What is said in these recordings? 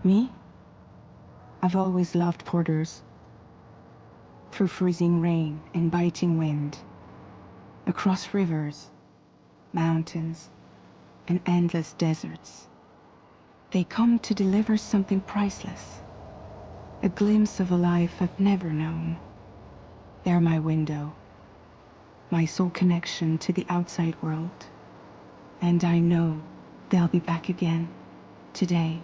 Me? I've always loved porters. Through freezing rain and biting wind, across rivers, mountains, and endless deserts, they come to deliver something priceless, a glimpse of a life I've never known. They're my window, my sole connection to the outside world. And I know they'll be back again today.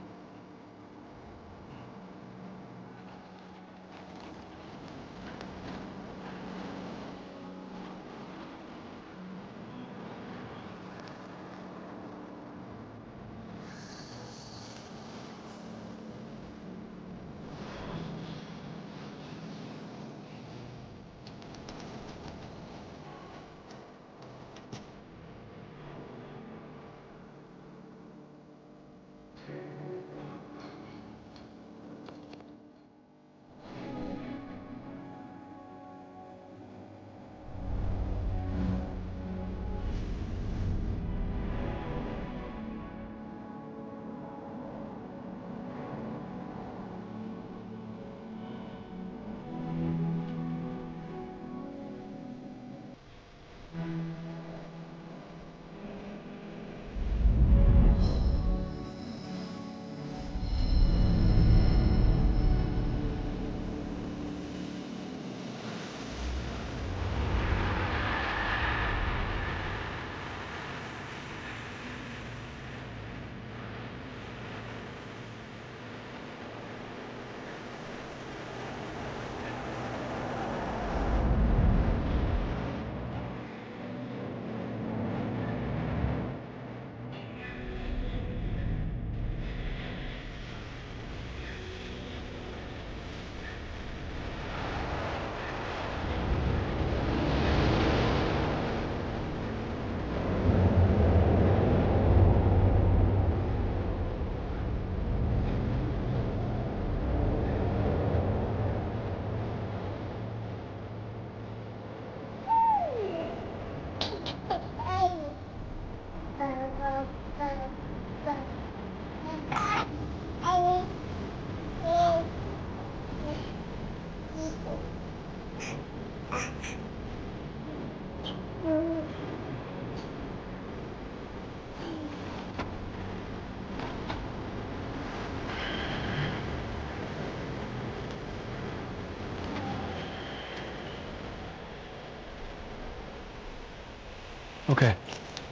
Okay,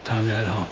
time to head home.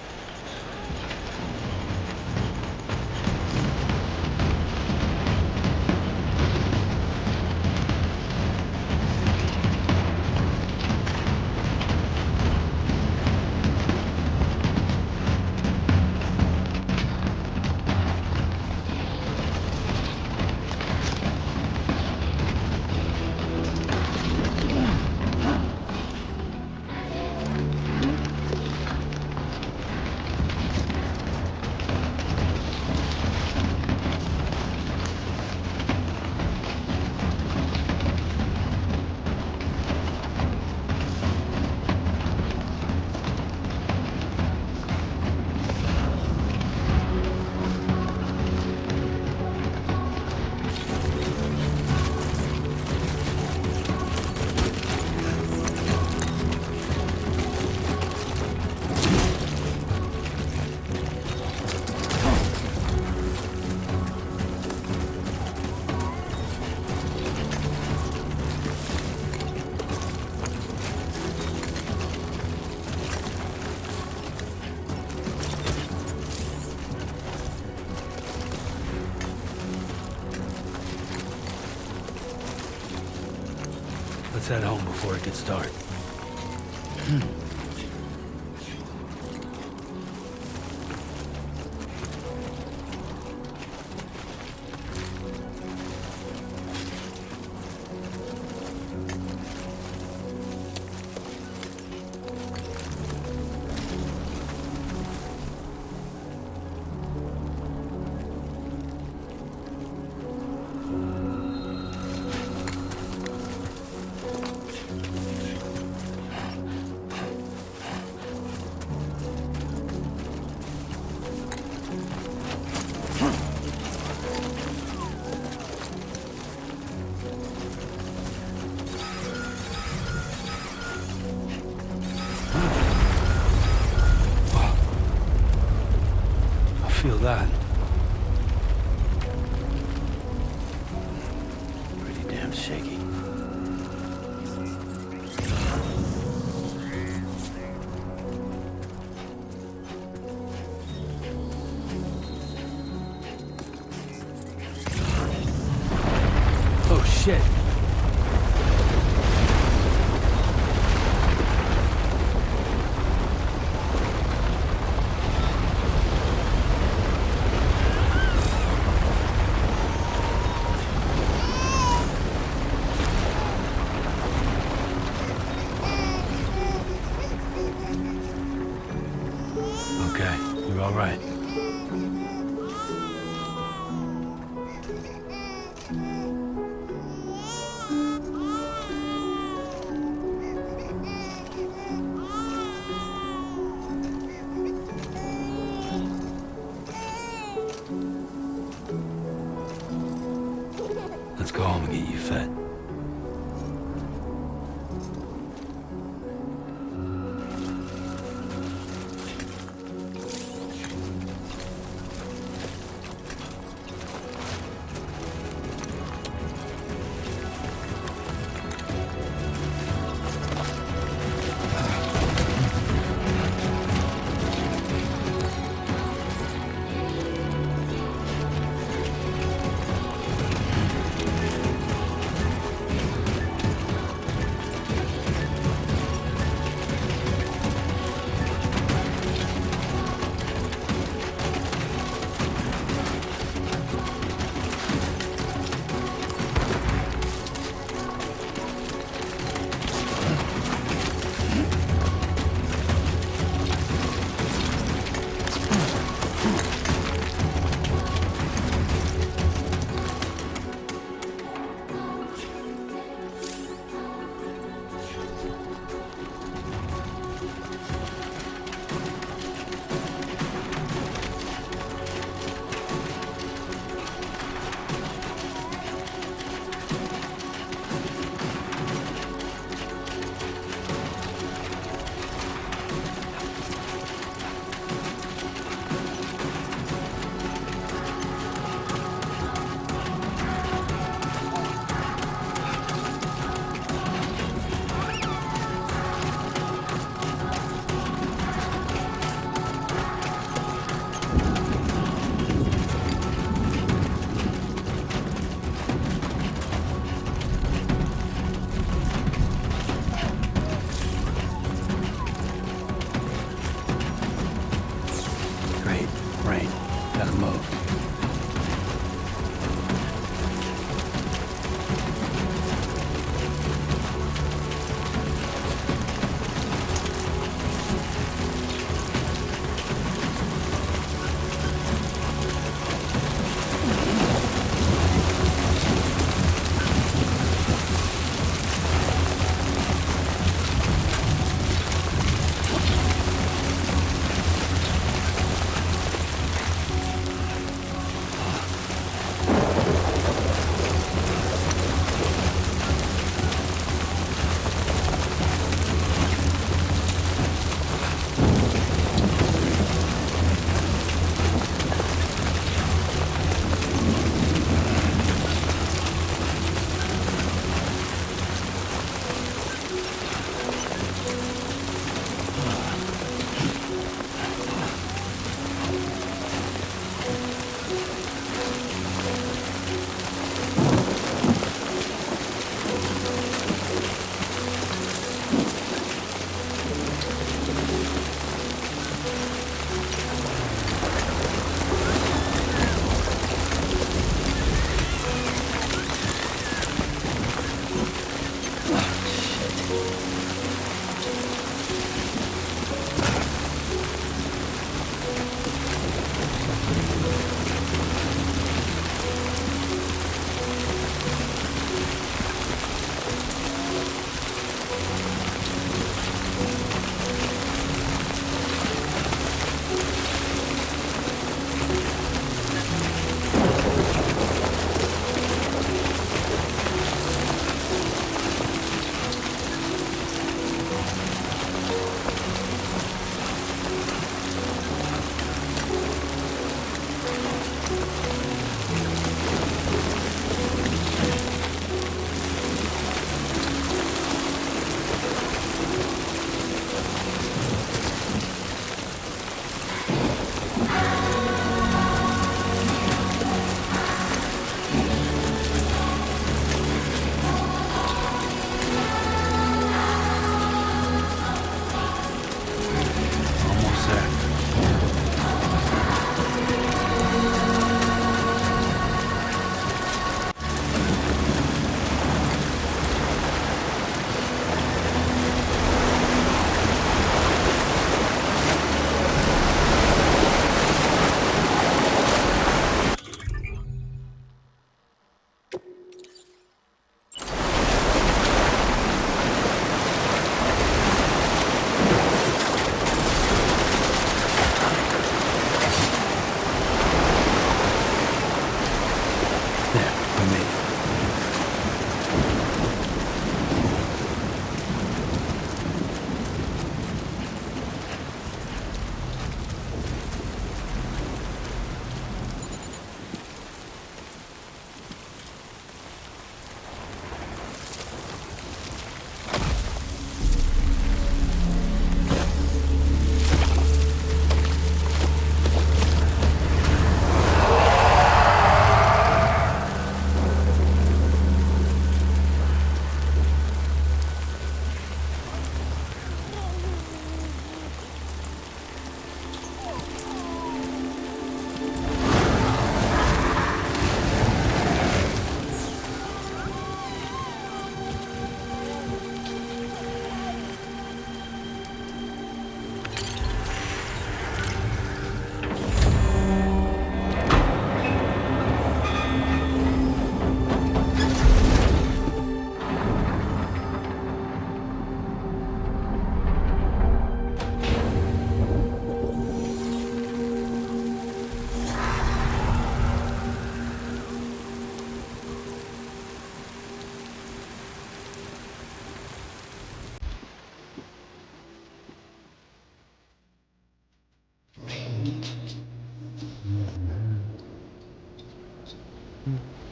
Let's head home before it gets dark. I'm shaky. Oh shit! Okay, you're all right. Let's go home and get you fed.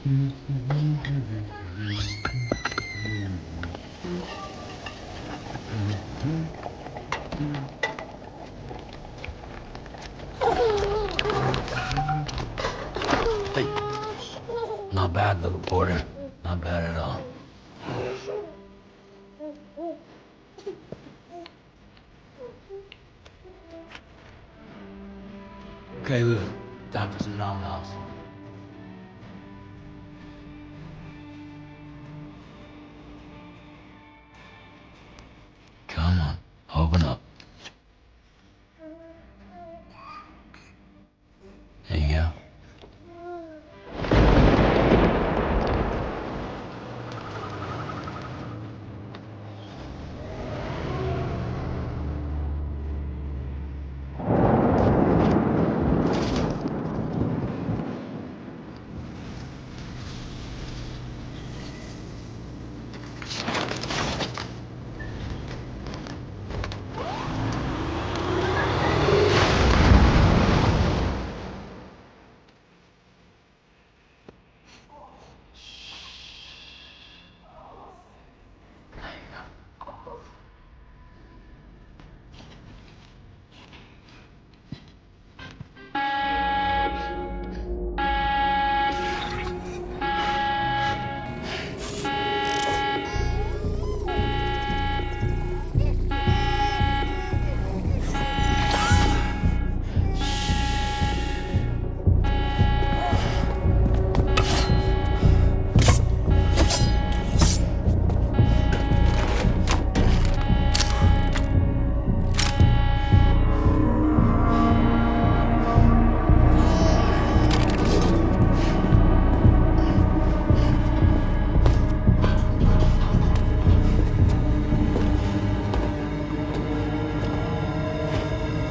Hey. Not bad, little porter. Not bad at all. Okay, Lou. Time for some nom-noms. Come on, open up. There you go.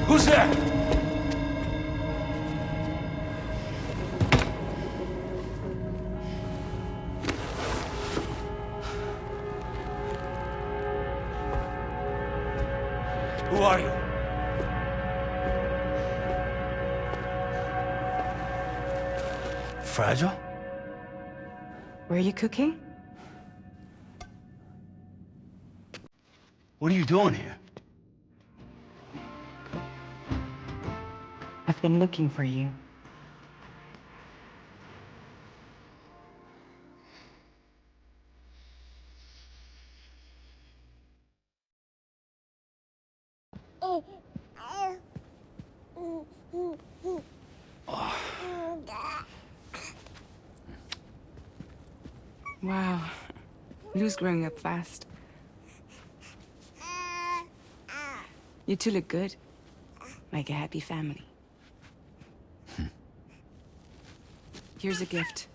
Who's there? Who are you? Fragile? Were you cooking? What are you doing here? I've been looking for you. Wow. Lou's growing up fast. You two look good. Like a happy family. Here's a gift.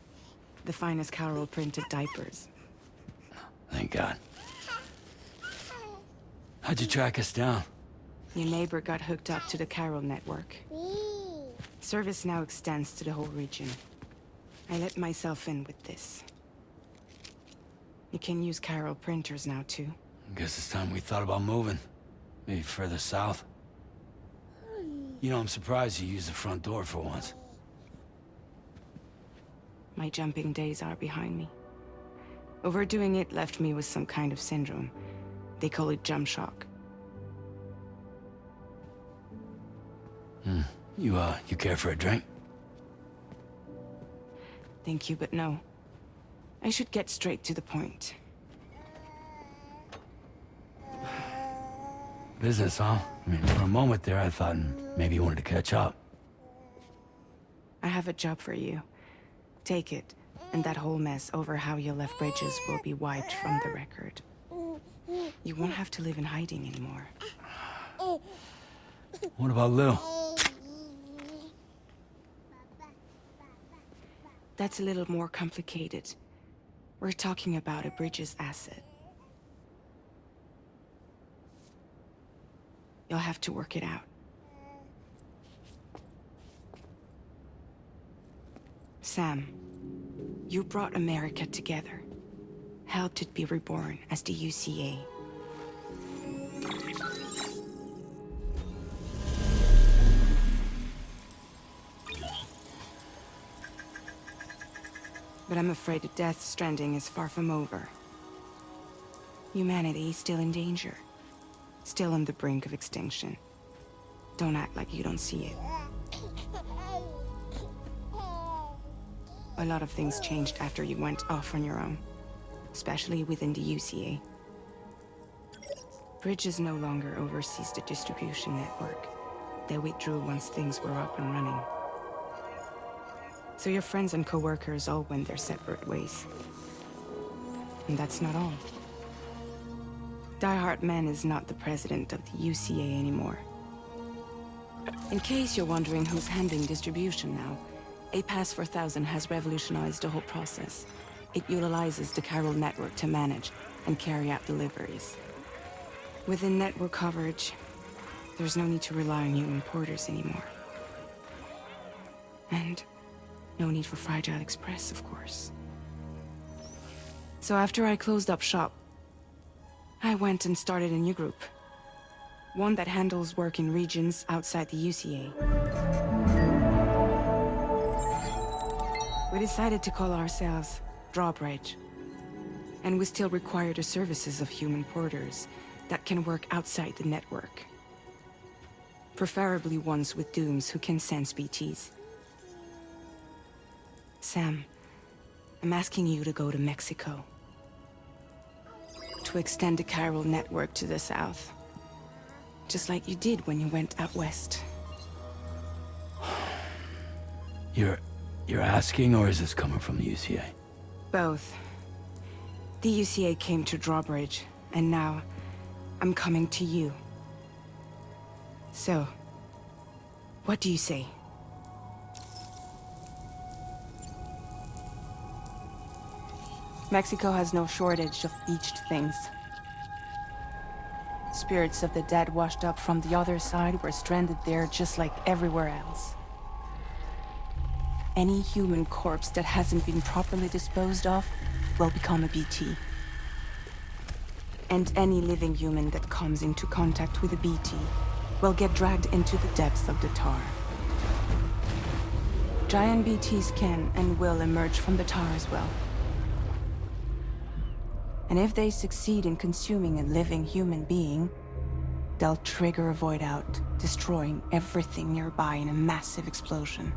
The finest Carol printed diapers. Thank God. How'd you track us down? Your neighbor got hooked up to the Carol network. Service now extends to the whole region. I let myself in with this. You can use Carol printers now, too. Guess it's time we thought about moving. Maybe further south. You know, I'm surprised you used the front door for once. My jumping days are behind me. Overdoing it left me with some kind of syndrome. They call it jump shock. You care for a drink? Thank you, but no. I should get straight to the point. Business, huh? I mean, for a moment there, I thought maybe you wanted to catch up. I have a job for you. Take it, and that whole mess over how you left Bridges will be wiped from the record. You won't have to live in hiding anymore. What about Lou? That's a little more complicated. We're talking about a Bridges asset. You'll have to work it out. Sam, you brought America together. Helped it be reborn as the UCA. But I'm afraid that Death Stranding is far from over. Humanity is still in danger. Still on the brink of extinction. Don't act like you don't see it. A lot of things changed after you went off on your own. Especially within the UCA. Bridges no longer oversees the distribution network. They withdrew once things were up and running. So your friends and co-workers all went their separate ways. And that's not all. Die Hartman is not the president of the UCA anymore. In case you're wondering who's handling distribution now, A Pass 4000 has revolutionized the whole process. It utilizes the chiral network to manage and carry out deliveries. Within network coverage, there's no need to rely on human porters anymore. And no need for Fragile Express, of course. So after I closed up shop, I went and started a new group. One that handles work in regions outside the UCA. We decided to call ourselves Drawbridge. And we still require the services of human porters that can work outside the network. Preferably ones with dooms who can sense BTs. Sam, I'm asking you to go to Mexico. To extend the chiral network to the south. Just like you did when you went out west. You're asking, or is this coming from the UCA? Both. The UCA came to Drawbridge, and now I'm coming to you. So, what do you say? Mexico has no shortage of beached things. Spirits of the dead washed up from the other side were stranded there just like everywhere else. Any human corpse that hasn't been properly disposed of will become a BT. And any living human that comes into contact with a BT will get dragged into the depths of the tar. Giant BTs can and will emerge from the tar as well. And if they succeed in consuming a living human being, they'll trigger a void out, destroying everything nearby in a massive explosion.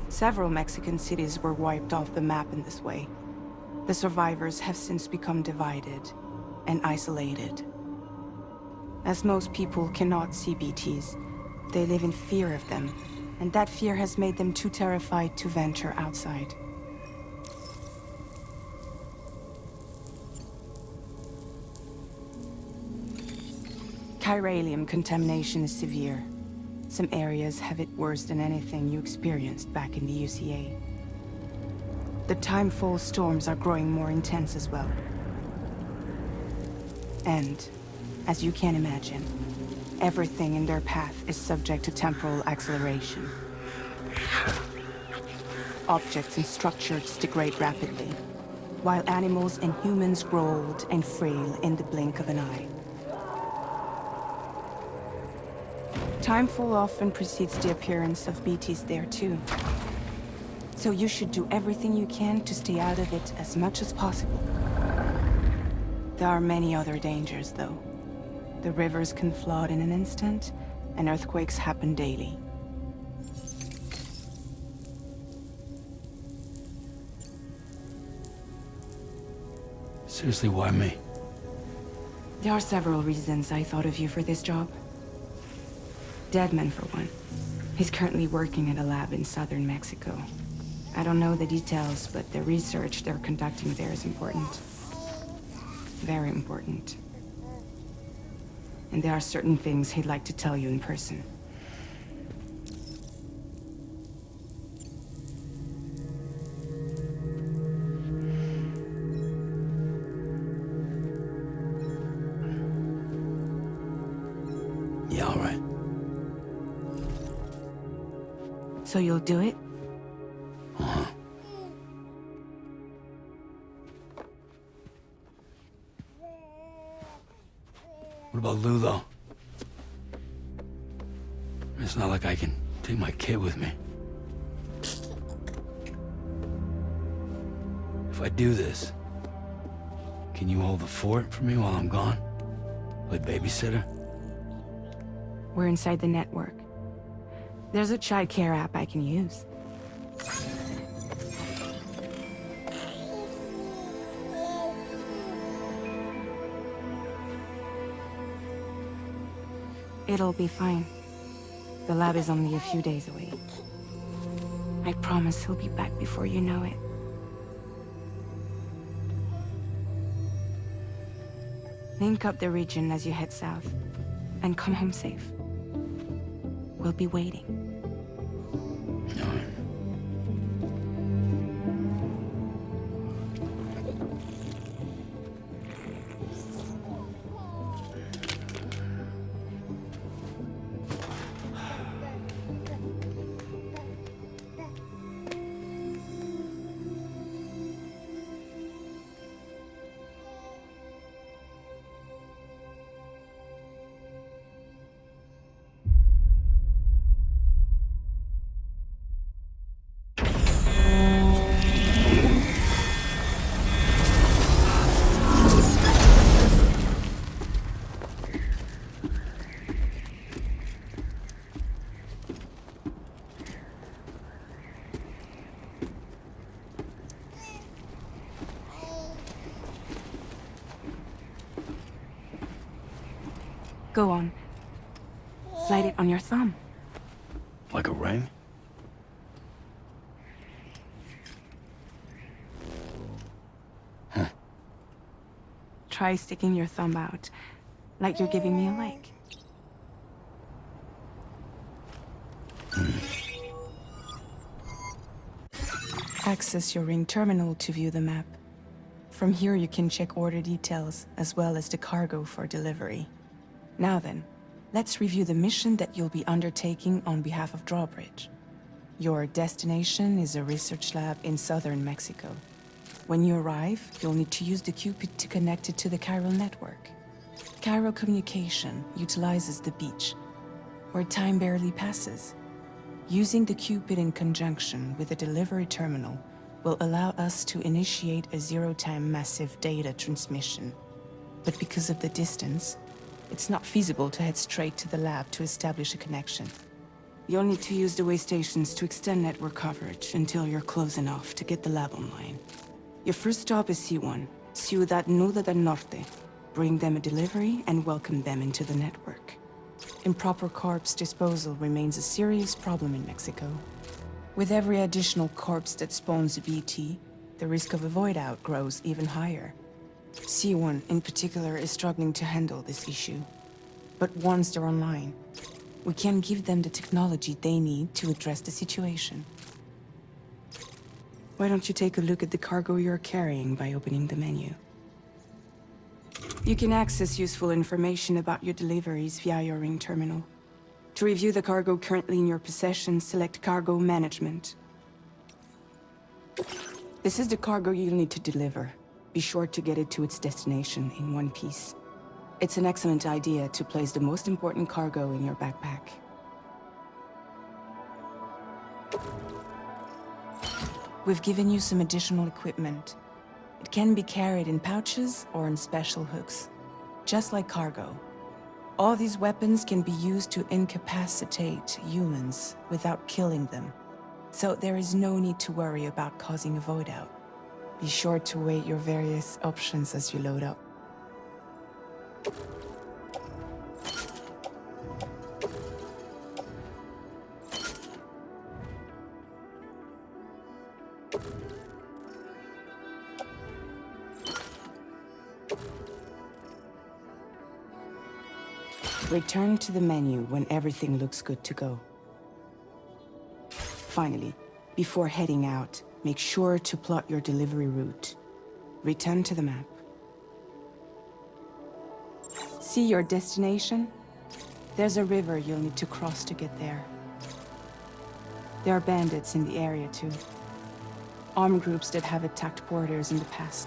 Several Mexican cities were wiped off the map in this way. The survivors have since become divided and isolated. As most people cannot see BTs, they live in fear of them, and that fear has made them too terrified to venture outside. Chiralium contamination is severe. Some areas have it worse than anything you experienced back in the UCA. The timefall storms are growing more intense as well. And, as you can imagine, everything in their path is subject to temporal acceleration. Objects and structures degrade rapidly, while animals and humans grow old and frail in the blink of an eye. Timefall often precedes the appearance of BTs there too. So you should do everything you can to stay out of it as much as possible. There are many other dangers, though. The rivers can flood in an instant, and earthquakes happen daily. Seriously, why me? There are several reasons I thought of you for this job. Deadman, for one. He's currently working at a lab in southern Mexico. I don't know the details, but the research they're conducting there is important. Very important. And there are certain things he'd like to tell you in person. Yeah, all right. So you'll do it? Uh-huh. What about Lou, though? It's not like I can take my kid with me. if I do this, can you hold the fort for me while I'm gone? Play babysitter? We're inside the network. There's a child care app I can use. It'll be fine. The lab is only a few days away. I promise he'll be back before you know it. Link up the region as you head south, and come home safe. We'll be waiting. All right. Go on. Slide it on your thumb. Like a ring? Huh. Try sticking your thumb out, like you're giving me a like. Access your ring terminal to view the map. From here you can check order details, as well as the cargo for delivery. Now then, let's review the mission that you'll be undertaking on behalf of Drawbridge. Your destination is a research lab in southern Mexico. When you arrive, you'll need to use the Cupid to connect it to the chiral network. Chiral communication utilizes the beach, where time barely passes. Using the Cupid in conjunction with the delivery terminal will allow us to initiate a zero-time massive data transmission. But because of the distance, it's not feasible to head straight to the lab to establish a connection. You'll need to use the way stations to extend network coverage until you're close enough to get the lab online. Your first stop is C1, Ciudad Nuda del Norte. Bring them a delivery and welcome them into the network. Improper corpse disposal remains a serious problem in Mexico. With every additional corpse that spawns a BT, the risk of a void out grows even higher. C1 in particular is struggling to handle this issue. But once they're online, we can give them the technology they need to address the situation. Why don't you take a look at the cargo you're carrying by opening the menu? You can access useful information about your deliveries via your ring terminal. To review the cargo currently in your possession, select Cargo Management. This is the cargo you'll need to deliver. Be sure to get it to its destination in one piece. It's an excellent idea to place the most important cargo in your backpack. We've given you some additional equipment. It can be carried in pouches or in special hooks, just like cargo. All these weapons can be used to incapacitate humans without killing them. So there is no need to worry about causing a void out. Be sure to weigh your various options as you load up. Return to the menu when everything looks good to go. Finally, before heading out, make sure to plot your delivery route. Return to the map. See your destination? There's a river you'll need to cross to get there. There are bandits in the area too. Armed groups that have attacked porters in the past.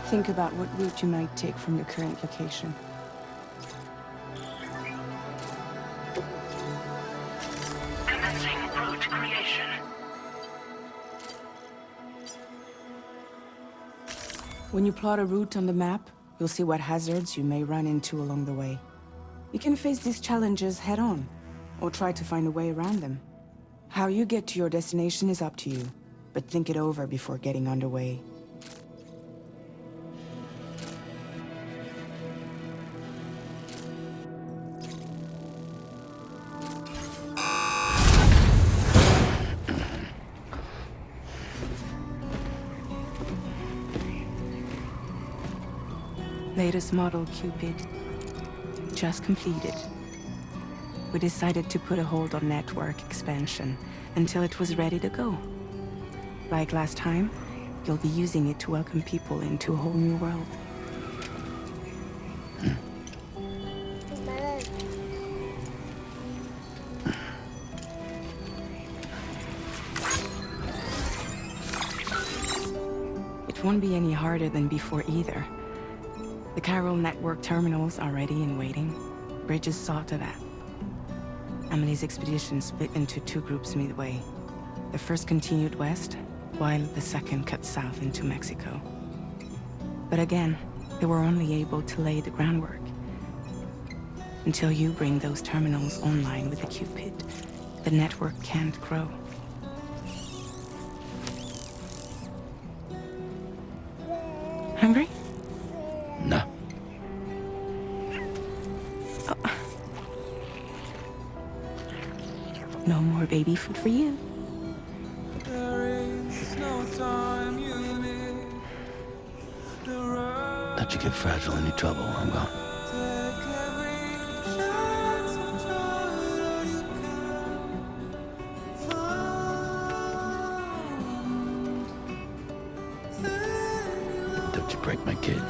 Think about what route you might take from your current location. Commencing route creation. When you plot a route on the map, you'll see what hazards you may run into along the way. You can face these challenges head-on, or try to find a way around them. How you get to your destination is up to you, but think it over before getting underway. Latest model Cupid. Just completed. We decided to put a hold on network expansion until it was ready to go. Like last time, you'll be using it to welcome people into a whole new world. It won't be any harder than before either. The Chiral network terminals are ready and waiting. Bridges saw to that. Emily's expedition split into two groups midway. The first continued west, while the second cut south into Mexico. But again, they were only able to lay the groundwork. Until you bring those terminals online with the Cupid, the network can't grow. Hungry? No. Oh. No more baby food for you. Let you get fragile any trouble, I'm gone. Don't you break my kid.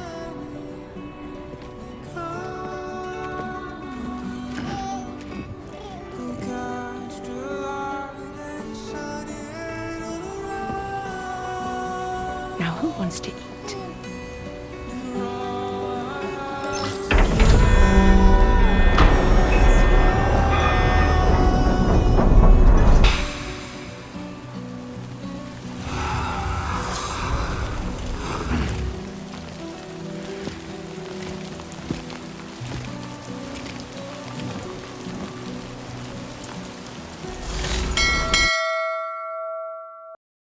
Now who wants to eat?